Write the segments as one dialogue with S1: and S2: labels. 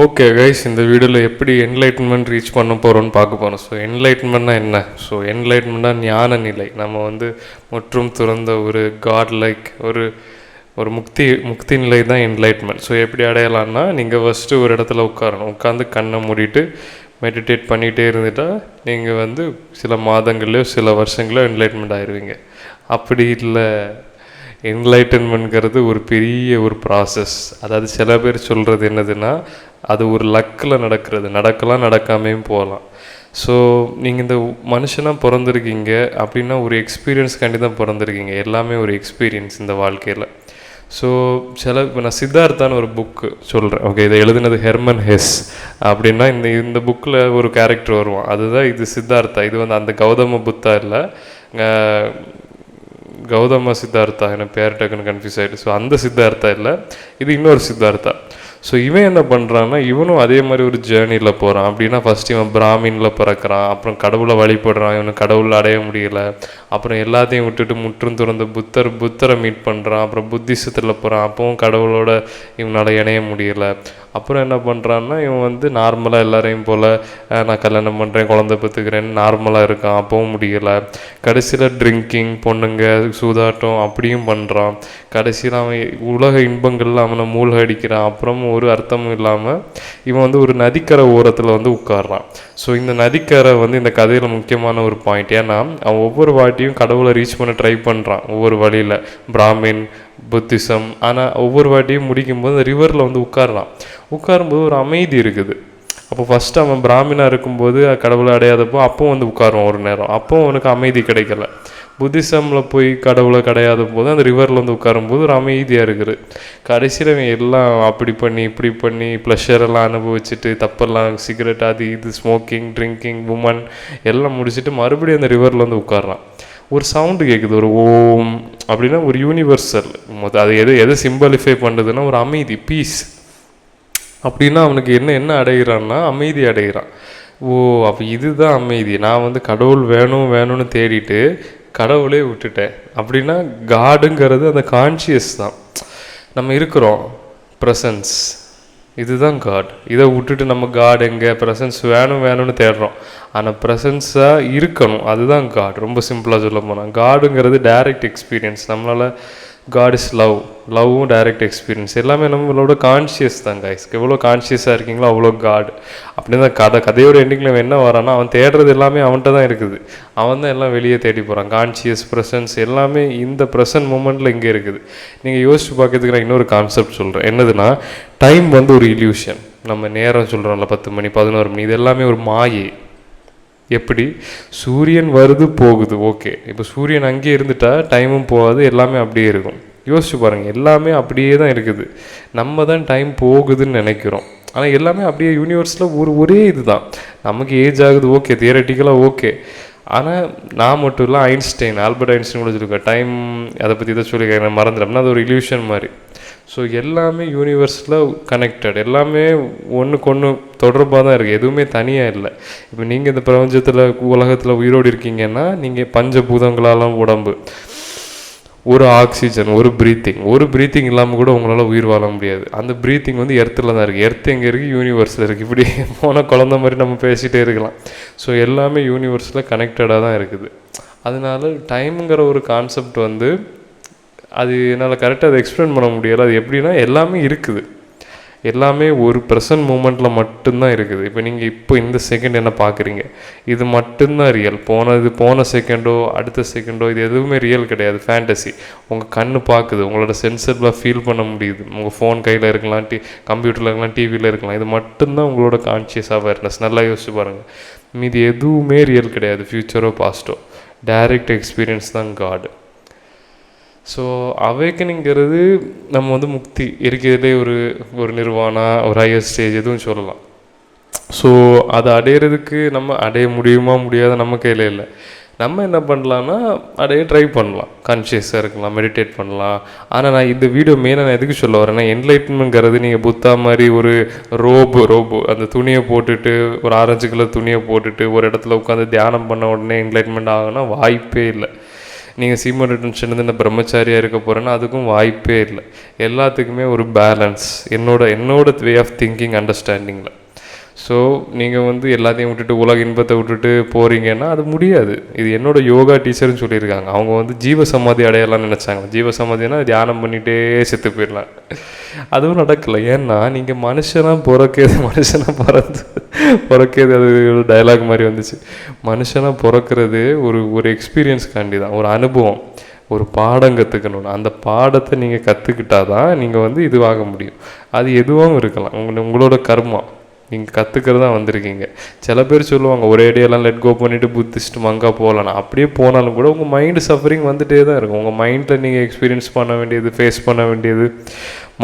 S1: Okay guys, இந்த வீடியோவில் எப்படி என்லைட்மெண்ட் ரீச் பண்ண போகிறோன்னு பார்க்க போகிறோம். ஸோ என்லைட்மெண்ட்னா என்ன? ஸோ என்லைட்மெண்ட்னா ஞான நிலை. நம்ம முற்றும் துறந்த ஒரு காட் லைக் ஒரு ஒரு முக்தி நிலை தான் என்லைட்மெண்ட். ஸோ எப்படி அடையலான்னா, நீங்கள் ஃபஸ்ட்டு ஒரு இடத்துல உட்காரணும். உட்காந்து கண்ணை மூடிட்டு மெடிடேட் பண்ணிகிட்டே இருந்துட்டால் நீங்கள் சில மாதங்கள்லையோ சில வருஷங்களோ என்லைட்மெண்ட் ஆயிடுவீங்க. அப்படி இல்லை, என்லைட்டன்மெண்ட்ங்கிறது ஒரு பெரிய ஒரு ப்ராசஸ். அதாவது சில பேர் சொல்கிறது என்னதுன்னா, அது ஒரு லக்கில் நடக்கிறது, நடக்கலாம் நடக்காமையும் போகலாம். ஸோ நீங்கள் இந்த மனுஷனாக பிறந்திருக்கீங்க அப்படின்னா ஒரு எக்ஸ்பீரியன்ஸ்காண்டி தான் பிறந்திருக்கீங்க. எல்லாமே ஒரு எக்ஸ்பீரியன்ஸ் இந்த வாழ்க்கையில். ஸோ இப்போ நான் சித்தார்த்தான்னு ஒரு புக்கு சொல்கிறேன். ஓகே, இதை எழுதுனது ஹெர்மன் ஹெஸ். அப்படின்னா இந்த புக்கில் ஒரு கேரக்டர் வருவான், அதுதான் இது சித்தார்த்தா. இது அந்த கௌதம புத்தா இல்லை, கௌதம சித்தார்த்தா. எனக்கு பேர் டக்குன்னு கன்ஃபியூஸ் ஆகிட்டு. ஸோ அந்த சித்தார்த்தா இல்லை, இது இன்னொரு சித்தார்த்தா. ஸோ இவன் என்ன பண்ணுறான்னா, இவனும் அதே மாதிரி ஒரு ஜேர்னியில் போகிறான். அப்படின்னா ஃபஸ்ட்டு இவன் பிராமினில் பிறக்கிறான், அப்புறம் கடவுளை வழிபடுறான், இவனுக்கு கடவுளை அடைய முடியலை. அப்புறம் எல்லாத்தையும் விட்டுட்டு முற்றும் துறந்த புத்தரை மீட் பண்ணுறான். அப்புறம் புத்திசத்தில் போகிறான், அப்பவும் கடவுளோட இவனால் இணைய முடியலை. அப்புறம் என்ன பண்ணுறான்னா, இவன் நார்மலாக எல்லாரையும் போல் நான் கல்யாணம் பண்ணுறேன், குழந்தை பெற்றுக்கிறேன்னு நார்மலாக இருக்கான், அப்பவும் முடியலை. கடைசியில் ட்ரிங்கிங், பொண்ணுங்க, சூதாட்டம் அப்படியும் பண்ணுறான். கடைசியில் அவன் உலக இன்பங்களில் அவனை மூழ்க அடிக்கிறான். அப்புறம் ஒரு அர்த்தமும் இல்லாமல் இவன் ஒரு நதிக்கரை ஓரத்தில் உட்கார்றான். ஸோ இந்த நதிக்கரை இந்த கதையில் முக்கியமான ஒரு பாயிண்ட். ஏன்னா அவன் ஒவ்வொரு வாட்டியும் கடவுளை ரீச் பண்ண ட்ரை பண்ணுறான் ஒவ்வொரு வழியில், பிராமின், புத்திசம். ஆனால் ஒவ்வொரு வாட்டியும் முடிக்கும்போது அந்த ரிவரில் உட்காரும்போது ஒரு அமைதி இருக்குது. அப்போ ஃபஸ்ட்டு அவன் பிராமினாக இருக்கும்போது கடவுளை அடையாதப்போ அப்பவும் உட்காருவான் ஒரு நேரம், அப்போவும் அவனுக்கு அமைதி கிடைக்கல. புத்திசமில் போய் கடவுளை கிடையாத போது அந்த ரிவரில் உட்காரும்போது ஒரு அமைதியாக இருக்குது. கடைசியில் அவன் எல்லாம் அப்படி பண்ணி இப்படி பண்ணி ப்ளஷரெல்லாம் அனுபவிச்சுட்டு, தப்பெல்லாம், சிகரெட், அது இது, ஸ்மோக்கிங், ட்ரிங்கிங், உமன் எல்லாம் முடிச்சுட்டு மறுபடியும் அந்த ரிவரில் உட்கார்றான். ஒரு சவுண்டு கேட்குது, ஒரு ஓம் அப்படின்னா ஒரு யூனிவர்சல். அது எதை சிம்பலிஃபை பண்ணுறதுன்னா ஒரு அமைதி, பீஸ். அப்படின்னா அவனுக்கு என்ன அடைகிறான்னா அமைதி அடைகிறான். ஓ, அப்போ இதுதான் அமைதி. நான் கடவுள் வேணும்னு தேடிட்டு கடவுளே விட்டுட்டேன். அப்படின்னா காடுங்கிறது அந்த கான்ஷியஸ் தான். நம்ம இருக்கிறோம், ப்ரெசன்ஸ், இதுதான் காட். இதை விட்டுட்டு நம்ம காட் எங்கே, ப்ரெசன்ஸ் வேணும்னு தேடுறோம். ஆனால் ப்ரெசன்ஸாக இருக்கணும், அதுதான் காட். ரொம்ப சிம்பிளாக சொல்ல போனால் காடுங்கிறது டைரக்ட் எக்ஸ்பீரியன்ஸ். நம்மளால் காட் இஸ் லவ்வும் டைரக்ட் எக்ஸ்பீரியன்ஸ். எல்லாமே நம்மளோட கான்ஷியஸ் தான் கைஸ். எவ்வளோ கான்ஷியஸாக இருக்கீங்களோ அவ்வளோ காட். அப்படின்னு தான் கதையோட எண்டிங்கில் அவன் என்ன வரான்னா, அவன் தேடுறது எல்லாமே அவன்கிட்ட தான் இருக்குது. அவன் தான் எல்லாம் வெளியே தேடி போகிறான். கான்ஷியஸ், ப்ரெசன்ஸ் எல்லாமே இந்த ப்ரெசன்ட் மூமெண்ட்டில் இங்கே இருக்குது. நீங்கள் யோசிச்சு பார்க்கறதுக்கு நான் இன்னொரு கான்செப்ட் சொல்கிறேன். என்னதுன்னா, டைம் ஒரு இல்யூஷன். நம்ம நேரம் சொல்கிறோம்ல, 10 மணி, 11 மணி, இது எல்லாமே ஒரு மாயை. எப்படி சூரியன் வருது போகுது, ஓகே. இப்போ சூரியன் அங்கேயே இருந்துட்டா டைமும் போகாது, எல்லாமே அப்படியே இருக்கும். யோசிச்சு பாருங்கள், எல்லாமே அப்படியே தான் இருக்குது. நம்ம தான் டைம் போகுதுன்னு நினைக்கிறோம். ஆனால் எல்லாமே அப்படியே யூனிவர்ஸில் ஒரே இது தான். நமக்கு ஏஜ் ஆகுது, ஓகே, தியரட்டிக்கலாக ஓகே. ஆனால் நான் மட்டும் இல்லை, ஆல்பர்ட் ஐன்ஸ்டைன் கூட சொல்லியிருக்கேன், டைம் அதை பற்றி தான் சொல்லியிருக்கேன், மறந்துட்டோம்னா அது ஒரு இல்யூஷன் மாதிரி. ஸோ எல்லாமே யூனிவர்ஸில் கனெக்டட், எல்லாமே ஒன்றுக்கு ஒன்று தொடர்பாக தான் இருக்குது, எதுவுமே தனியாக இல்லை. இப்போ நீங்கள் இந்த பிரபஞ்சத்தில், உலகத்தில் உயிரோடு இருக்கீங்கன்னா, நீங்கள் பஞ்சபூதங்களாலும் உடம்பு, ஒரு ஆக்சிஜன், ஒரு ப்ரீத்திங் இல்லாமல் கூட உங்களால் உயிர் வாழ முடியாது. அந்த ப்ரீத்திங் எர்த்தில் தான் இருக்குது. எர்த் எங்கே இருக்குது? யூனிவர்ஸில் இருக்குது. இப்படி போன குழந்த மாதிரி நம்ம பேசிகிட்டே இருக்கலாம். ஸோ எல்லாமே யூனிவர்ஸில் கனெக்டடாக தான் இருக்குது. அதனால டைமுங்கிற ஒரு கான்செப்ட் அது என்னால் கரெக்டாக அதை எக்ஸ்பிளைன் பண்ண முடியலை. அது எப்படின்னா, எல்லாமே இருக்குது, எல்லாமே ஒரு ப்ரெசன்ட் மூமெண்ட்டில் மட்டும்தான் இருக்குது. இப்போ இந்த செகண்ட் என்ன பார்க்குறீங்க, இது மட்டும்தான் ரியல். போன செகண்டோ அடுத்த செகண்டோ இது எதுவுமே ரியல் கிடையாது, ஃபேண்டசி. உங்கள் கண்ணு பார்க்குது, உங்களோட சென்சரில் ஃபீல் பண்ண முடியுது. உங்கள் ஃபோன் கையில் இருக்கலாம், கம்ப்யூட்டரில் இருக்கலாம், டிவியில் இருக்கலாம். இது மட்டும்தான் உங்களோட கான்ஷியஸ் அவேர்னஸ். நல்லா யோசிச்சு பாருங்கள். மீது எதுவுமே ரியல் கிடையாது, ஃப்யூச்சரோ பாஸ்ட்டோ. டைரக்ட் எக்ஸ்பீரியன்ஸ் தான் காடு. ஸோ அவேக்கனிங்கிறது நம்ம முக்தி இருக்கிறதுலே ஒரு நிர்வாணா, ஒரு ஹையர் ஸ்டேஜ் எதுவும் சொல்லலாம். ஸோ அதை அடையிறதுக்கு நம்ம அடைய முடியுமா முடியாத நம்ம கையில் இல்லை. நம்ம என்ன பண்ணலான்னா, அடைய ட்ரை பண்ணலாம், கான்ஷியஸாக இருக்கலாம், மெடிடேட் பண்ணலாம். ஆனால் நான் இந்த வீடியோ மெயினாக நான் எதுக்கு சொல்ல வரேன்னா, என்லைட்மெண்ட்ங்கிறது நீங்கள் புத்தா மாதிரி ஒரு ரோபோ அந்த துணியை போட்டுட்டு, ஒரு ஆரஞ்சு கலர் துணியை போட்டுட்டு ஒரு இடத்துல உட்காந்து தியானம் பண்ண உடனே என்லைட்மெண்ட் ஆகுனா வாய்ப்பே இல்லை. நீங்கள் சீம ரிட்டன்ஷன் வந்து இந்த பிரம்மச்சாரியாக இருக்க போகிறேன்னா அதுக்கும் வாய்ப்பே இல்லை. எல்லாத்துக்குமே ஒரு பேலன்ஸ் என்னோட வே ஆஃப் திங்கிங் அண்டர்ஸ்டாண்டிங்கில். ஸோ நீங்கள் வந்து எல்லாத்தையும் விட்டுட்டு உலக இன்பத்தை விட்டுட்டு போகிறீங்கன்னா அது முடியாது. இது என்னோடய யோகா டீச்சர்னு சொல்லியிருக்காங்க. அவங்க வந்து ஜீவசமாதி அடையலாம்னு நினச்சாங்க. ஜீவசமாதினா தியானம் பண்ணிகிட்டே செத்து போயிடலாம். அதுவும் நடக்கலை. ஏன்னா நீங்கள் மனுஷனாக பிறக்கிறது அது ஒரு டைலாக் மாதிரி வந்துச்சு. மனுஷனாக பிறக்கிறது ஒரு எக்ஸ்பீரியன்ஸ்காண்டி தான், ஒரு அனுபவம், ஒரு பாடம் கற்றுக்கணும். அந்த பாடத்தை நீங்கள் கற்றுக்கிட்டா தான் நீங்கள் வந்து இதுவாக முடியும். அது எதுவும் இருக்கலாம், உங்களோட கர்மா, நீங்கள் கற்றுக்கிறதா வந்திருக்கீங்க. சில பேர் சொல்லுவாங்க ஒரே ஐடியெல்லாம் லெட் கோ பண்ணிவிட்டு புத்திஸ்ட் மங்கா போகலாம். அப்படியே போனாலும் கூட உங்கள் மைண்டு சஃபரிங் வந்துகிட்டே தான் இருக்கும். உங்கள் மைண்டில் நீங்கள் எக்ஸ்பீரியன்ஸ் பண்ண வேண்டியது, ஃபேஸ் பண்ண வேண்டியது,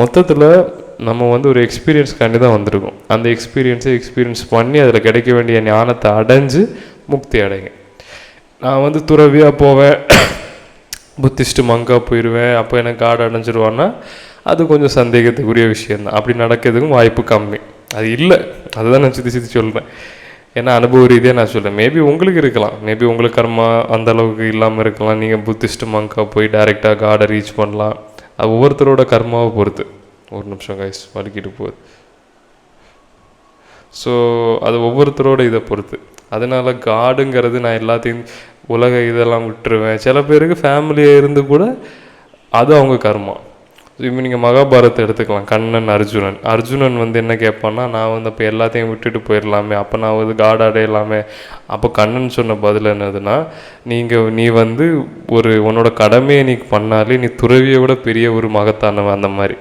S1: மொத்தத்தில் நம்ம வந்து ஒரு எக்ஸ்பீரியன்ஸ்காண்டி தான் வந்திருக்கோம். அந்த எக்ஸ்பீரியன்ஸ் பண்ணி அதில் கிடைக்க வேண்டிய ஞானத்தை அடைஞ்சு முக்தி அடைங்க. நான் வந்து துறவியாக போவேன், புத்திஸ்ட்டு மங்கா போயிடுவேன், அப்போ எனக்கு காடு அடைஞ்சிருவான்னா அது கொஞ்சம் சந்தேகத்துக்குரிய விஷயந்தான். அப்படி நடக்கிறதுக்கும் வாய்ப்பு கம்மி. அது இல்லை, அதுதான் நான் சுற்றி சொல்கிறேன். ஏன்னா அனுபவ ரீதியாக நான் சொல்கிறேன். மேபி உங்களுக்கு இருக்கலாம், மேபி உங்களுக்கு கர்மா அந்தளவுக்கு இல்லாமல் இருக்கலாம். நீங்கள் புத்திஸ்ட் மங்கா போய் டைரெக்டாக காடை ரீச் பண்ணலாம். அது ஒவ்வொருத்தரோட கர்மாவை பொறுத்து. ஒரு நிமிஷம் கைஸ், வலிக்கிட்டு போகுது. ஸோ அது ஒவ்வொருத்தரோட இதை பொறுத்து. அதனால் காடுங்கிறது நான் எல்லாத்தையும் உலக இதெல்லாம் விட்டுருவேன். சில பேருக்கு ஃபேமிலியாக இருந்து கூட அது அவங்க கர்மா. இப்போ நீங்கள் மகாபாரத்தை எடுத்துக்கலாம். கண்ணன் அர்ஜுனன் வந்து என்ன கேட்பான்னா, நான் வந்து அப்போ எல்லாத்தையும் விட்டுட்டு போயிடலாமே, அப்போ நான் வந்து காட் அடையலாமே. அப்போ கண்ணன் சொன்ன பதில் என்னதுன்னா, நீ வந்து உன்னோட கடமையை நீ பண்ணாலே நீ துறவியை விட பெரிய ஒரு மகத்தானவன் அந்த மாதிரி.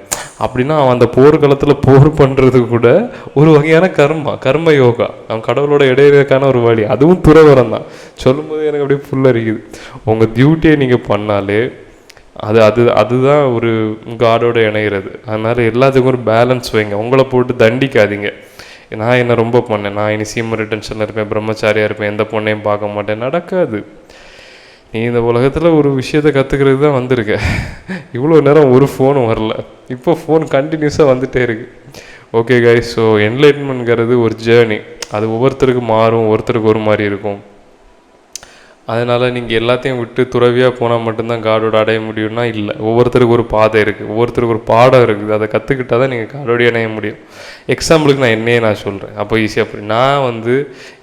S1: அப்படின்னா அவன் அந்த போர்க்களத்தில் போர் பண்ணுறது கூட ஒரு வகையான கர்ம யோகா. அவன் கடவுளோட இடையிறதுக்கான ஒரு வழி. அதுவும் துறவரம் தான். சொல்லும்போது எனக்கு அப்படியே புல்லரிக்குது. உங்கள் டியூட்டியை நீங்கள் பண்ணாலே அதுதான் ஒரு காடோட இணைகிறது. அதனால் எல்லாத்துக்கும் ஒரு பேலன்ஸ் வைங்க. உங்களை போட்டு தண்டிக்காதீங்க. நான் என்ன ரொம்ப பண்ணேன், நான் இனி சீம ரிட்டன்ஷனில் இருப்பேன், பிரம்மச்சாரியாக இருப்பேன், எந்த பொண்ணையும் பார்க்க மாட்டேன், நடக்காது. நீ இந்த உலகத்தில் ஒரு விஷயத்தை கற்றுக்கிறது தான் வந்திருக்க. இவ்வளோ நேரம் ஒரு ஃபோனும் வரல, இப்போ ஃபோன் கண்டினியூஸாக வந்துகிட்டே இருக்குது. ஓகே கைஸ், ஸோ என்லைட்மெண்ட்ங்கிறது ஒரு ஜேர்னி. அது ஒவ்வொருத்தருக்கு மாறும், ஒருத்தருக்கு ஒரு மாதிரி இருக்கும். அதனால் நீங்கள் எல்லாத்தையும் விட்டு துறவியாக போனால் மட்டும்தான் காடோட அடைய முடியும்னா இல்லை. ஒவ்வொருத்தருக்கு ஒரு பாதை இருக்குது, ஒவ்வொருத்தருக்கு ஒரு பாடம் இருக்குது. அதை கற்றுக்கிட்டால் தான் நீங்கள் காடோடைய அடைய முடியும். எக்ஸாம்பிளுக்கு நான் சொல்கிறேன், அப்போ ஈஸியாக அப்படி. நான் வந்து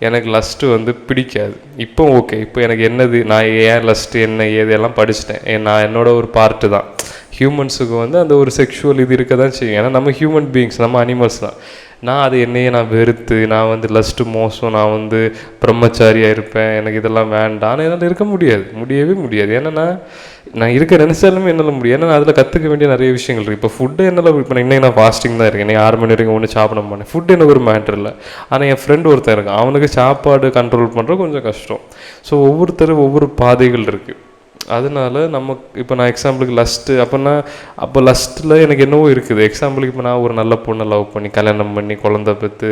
S1: எனக்கு லஸ்ட்டு வந்து பிடிக்காது. இப்போ ஓகே, இப்போ எனக்கு என்னது, நான் ஏன் லஸ்ட்டு என்ன ஏது எல்லாம் படிச்சுட்டேன். நான் என்னோட ஒரு பார்ட்டு தான். ஹியூமன்ஸுக்கு வந்து அந்த ஒரு செக்ஷுவல் இது இருக்க தான் செய்யும். ஏன்னா நம்ம ஹியூமன் பீயிங்ஸ், நம்ம அனிமல்ஸ் தான். நான் அது என்னையே நான் வெறுத்து, நான் வந்து லஸ்ட்டு மோசம், நான் வந்து பிரம்மச்சாரியாக இருப்பேன், எனக்கு இதெல்லாம் வேண்டாம், என்னால் இருக்க முடியவே முடியாது. ஏன்னா நான் இருக்க நினச்சாலுமே என்னால் முடியும். ஏன்னா அதில் கற்றுக்க வேண்டிய நிறைய விஷயங்கள் இருக்குது. இப்போ ஃபுட்டு என்னால், இப்போ இன்னைக்கு நான் ஃபாஸ்டிங் தான் இருக்கேன், இன்னைக்கு 6 மணி வரைக்கும் ஒன்றும் சாப்பிட மாட்டேன். ஃபுட்டு எனக்கு ஒரு மேட்ரு இல்லை. ஆனால் என் ஃப்ரெண்டு ஒருத்தன் இருக்கான், அவனுக்கு சாப்பாடு கண்ட்ரோல் பண்ணுறது கொஞ்சம் கஷ்டம். ஸோ ஒவ்வொருத்தரும் ஒவ்வொரு பாதைகள் இருக்குது. அதனால இப்போ நான் எக்ஸாம்பிளுக்கு லஸ்ட்டு அப்போ லஸ்ட்டில் எனக்கு என்னவோ இருக்குது. எக்ஸாம்பிளுக்கு இப்போ நான் ஒரு நல்ல பொண்ணை லவ் பண்ணி கல்யாணம் பண்ணி குழந்தை பெற்று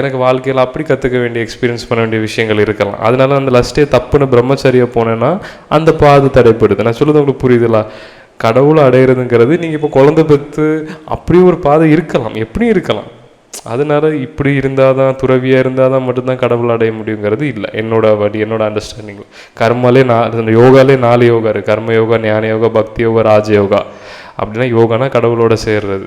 S1: எனக்கு வாழ்க்கையில் அப்படி கற்றுக்க வேண்டிய எக்ஸ்பீரியன்ஸ் பண்ண வேண்டிய விஷயங்கள் இருக்கலாம். அதனால அந்த லஸ்ட்டே தப்புன்னு பிரம்மச்சாரியாக போனேன்னா அந்த பாதை தடைப்படுது. நான் சொல்லுறது உங்களுக்கு புரியுதுங்களா? கடவுளை அடையிறதுங்கிறது நீங்கள் இப்போ குழந்தை பெற்று அப்படி ஒரு பாதை இருக்கலாம், எப்படியும் இருக்கலாம். அதனால இப்படி இருந்தால் தான், துறவியாக இருந்தால் தான் மட்டும்தான் கடவுள் அடைய முடியுங்கிறது இல்லை. என்னோட அண்டர்ஸ்டாண்டிங்கில் கர்மாலே யோகாலே 4 யோகா இருக்குது. கர்ம யோகா, ஞான யோகா, பக்தி யோகா, ராஜ யோகா. அப்படின்னா யோகானா கடவுளோட சேர்றது.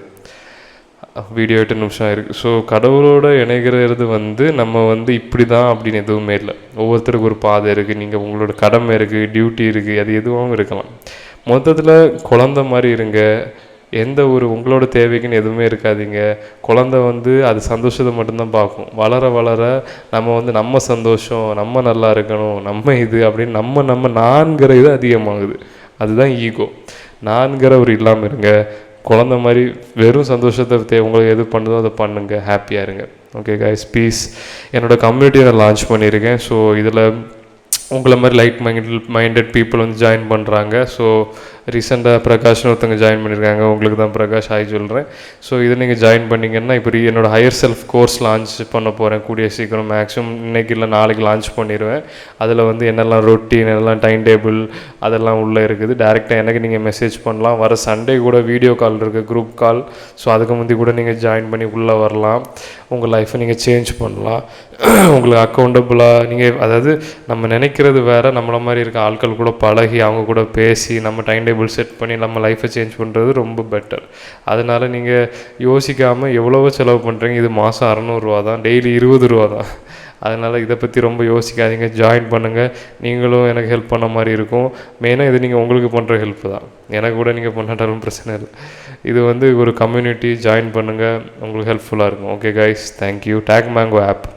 S1: வீடியோ 8 நிமிஷம் இருக்குது. ஸோ கடவுளோட இணைகிறது வந்து நம்ம வந்து இப்படி தான் அப்படின்னு எதுவுமே இல்லை. ஒவ்வொருத்தருக்கு ஒரு பாதை இருக்குது. நீங்கள் உங்களோட கடமை இருக்குது, டியூட்டி இருக்குது, அது எதுவும் இருக்கலாம். மொத்தத்தில் குழந்த மாதிரி இருங்க. எந்த உங்களோட தேவைக்குன்னு எதுவுமே இருக்காதீங்க. குழந்தை வந்து அது சந்தோஷத்தை மட்டும்தான் பார்க்கும். வளர வளர நம்ம வந்து நம்ம சந்தோஷம், நம்ம நல்லா இருக்கணும், நம்ம இது அப்படின்னு நம்ம நான்கிற இது அதிகமாகுது. அதுதான் ஈகோ. நான்கிற ஒரு இல்லாமல் இருங்க. குழந்தை மாதிரி வெறும் சந்தோஷத்தை உங்களுக்கு எது பண்ணுதோ அதை பண்ணுங்கள், ஹாப்பியாக இருங்க. Okay guys, peace. என்னோடய கம்யூனிட்டியை நான் லான்ச் பண்ணியிருக்கேன். ஸோ இதில் உங்களை மாதிரி மைண்டட் பீப்புள் வந்து ஜாயின் பண்ணுறாங்க. ஸோ ரீசெண்டாக பிரகாஷ்னு ஒருத்தவங்க ஜாயின் பண்ணியிருக்காங்க, உங்களுக்கு தான் பிரகாஷ் ஹாய் சொல்கிறேன். ஸோ இது நீங்கள் ஜாயின் பண்ணிங்கன்னா இப்போ என்னோடய ஹையர் செல்ஃப் கோர்ஸ் லான்ச் பண்ண போகிறேன் கூடிய சீக்கிரம். மேக்ஸிமம் இன்றைக்கி இல்லை நாளைக்கு லான்ச் பண்ணிடுவேன். அதில் வந்து என்னெல்லாம் ரொட்டீன் என்னெல்லாம் டைம் டேபிள் அதெல்லாம் உள்ளே இருக்குது. டேரெக்டாக எனக்கு நீங்கள் மெசேஜ் பண்ணலாம். வர சண்டே கூட வீடியோ கால் இருக்குது, குரூப் கால். ஸோ அதுக்கு முந்தி கூட நீங்கள் ஜாயின் பண்ணி உள்ளே வரலாம். உங்கள் லைஃப்பை நீங்கள் சேஞ்ச் பண்ணலாம். உங்களுக்கு அக்கௌண்டபுளாக நீங்கள், அதாவது நம்ம நினைக்கிறது வேறு, நம்மளை மாதிரி இருக்க ஆட்கள் கூட பழகி அவங்க கூட பேசி நம்ம டைம் டேபிள் செட் பண்ணி நம்ம லைஃப்பை சேஞ்ச் பண்ணுறது ரொம்ப பெட்டர். அதனால் நீங்கள் யோசிக்காமல் எவ்வளவோ செலவு பண்ணுறீங்க. இது மாதம் 600 தான், டெய்லி 20 தான். அதனால் இதை பற்றி ரொம்ப யோசிக்காதீங்க, ஜாயின் பண்ணுங்கள். நீங்களும் எனக்கு ஹெல்ப் பண்ண மாதிரி இருக்கும். மெயினாக இது நீங்கள் உங்களுக்கு பண்ணுற ஹெல்ப் தான், எனக்கு கூட நீங்கள் பண்ணாட்டாலும் பிரச்சனை இல்லை. இது வந்து ஒரு கம்யூனிட்டி, ஜாயின் பண்ணுங்கள், உங்களுக்கு ஹெல்ப்ஃபுல்லாக இருக்கும். Okay guys, thank you. Take mango app.